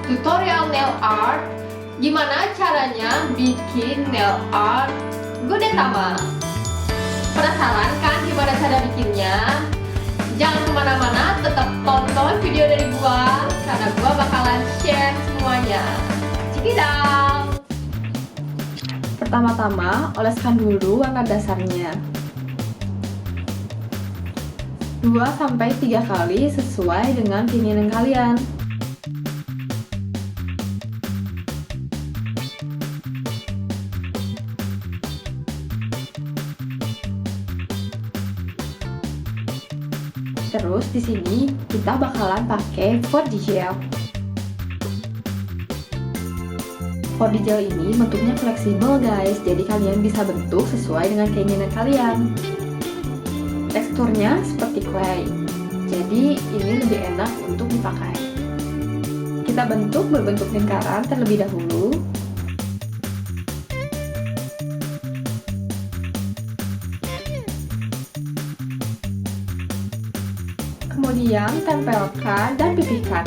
tutorial nail art. Gimana caranya bikin nail art Gudetama? Penasaran kan gimana cara bikinnya? Jangan kemana-mana, tetap tonton video dari gua, karena gua bakalan share semuanya. Check it out! Pertama-tama, oleskan dulu warna dasarnya 2-3 kali sesuai dengan keinginan kalian. Terus di sini kita bakalan pakai body gel. Body gel ini bentuknya fleksibel guys, jadi kalian bisa bentuk sesuai dengan keinginan kalian. Teksturnya seperti clay, jadi ini lebih enak untuk dipakai. Kita bentuk berbentuk lingkaran terlebih dahulu. Kemudian tempelkan dan pipihkan.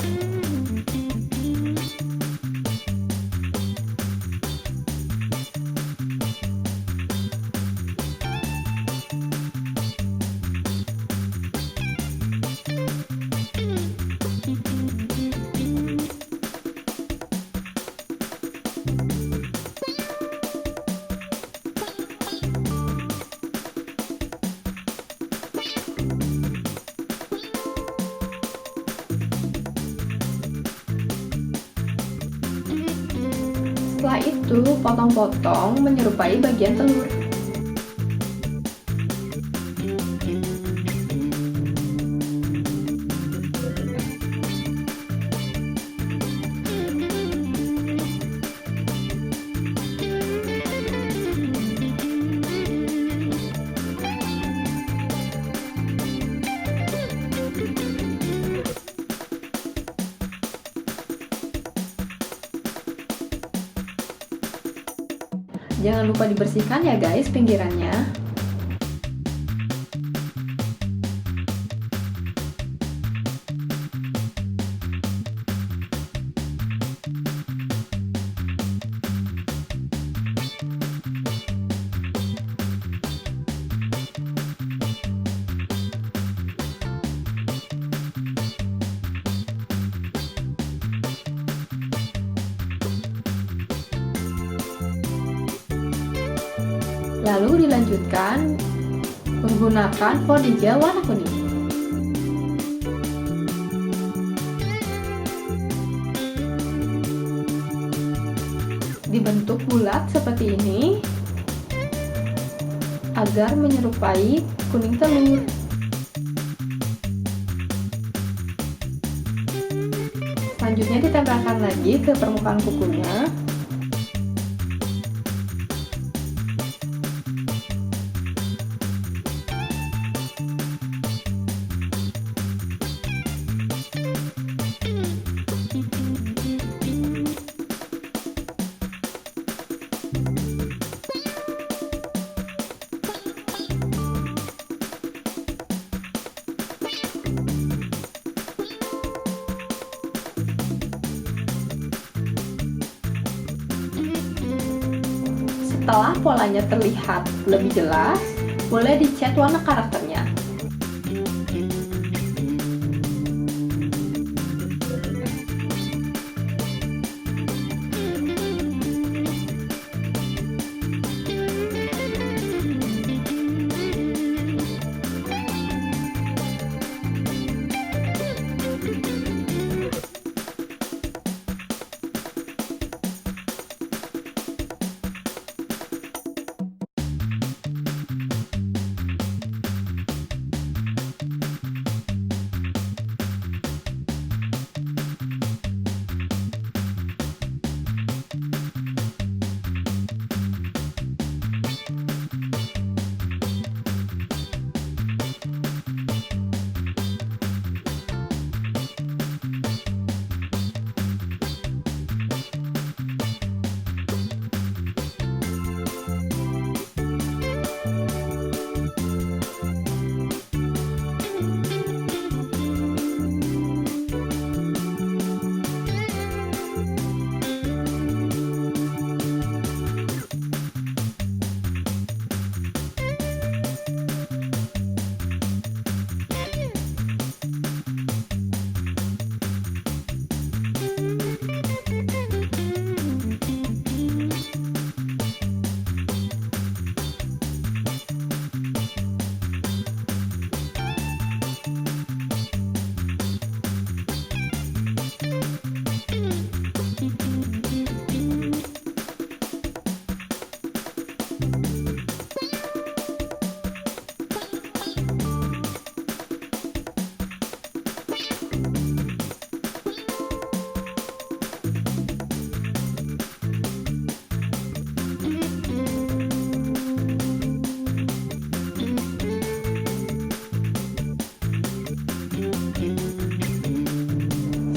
Setelah itu, potong-potong menyerupai bagian telur. Jangan lupa dibersihkan ya guys pinggirannya. Lalu dilanjutkan menggunakan body gel warna kuning. Dibentuk bulat seperti ini agar menyerupai kuning telur. Selanjutnya ditempelkan lagi ke permukaan kukunya. Setelah polanya terlihat lebih jelas, boleh dicat warna karakternya.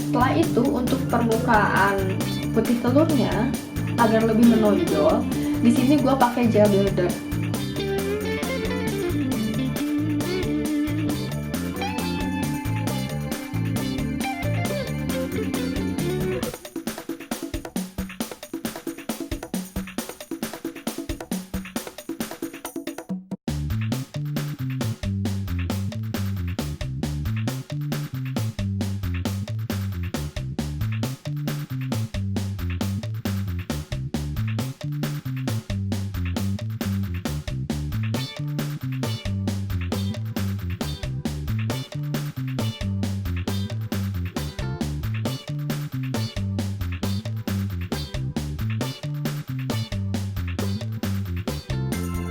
Setelah itu, untuk permukaan putih telurnya agar lebih menonjol, di sini gue pakai gel builder.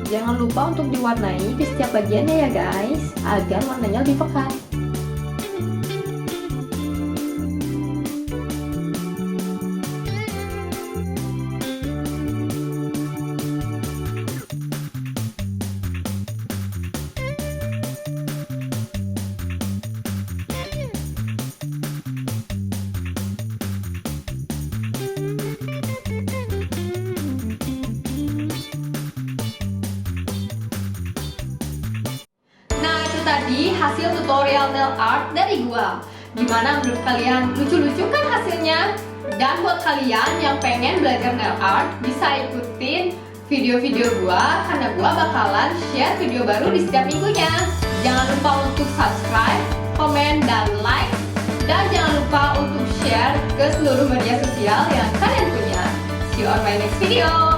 Jangan lupa untuk diwarnai di setiap bagiannya ya guys, agar warnanya lebih pekat. Tadi hasil tutorial nail art dari gua. Gimana menurut kalian? Lucu-lucu kan hasilnya? Dan buat kalian yang pengen belajar nail art, bisa ikutin video-video gua, karena gua bakalan share video baru di setiap minggunya. Jangan lupa untuk subscribe, komen, dan like. Dan jangan lupa untuk share ke seluruh media sosial yang kalian punya. See you on my next video.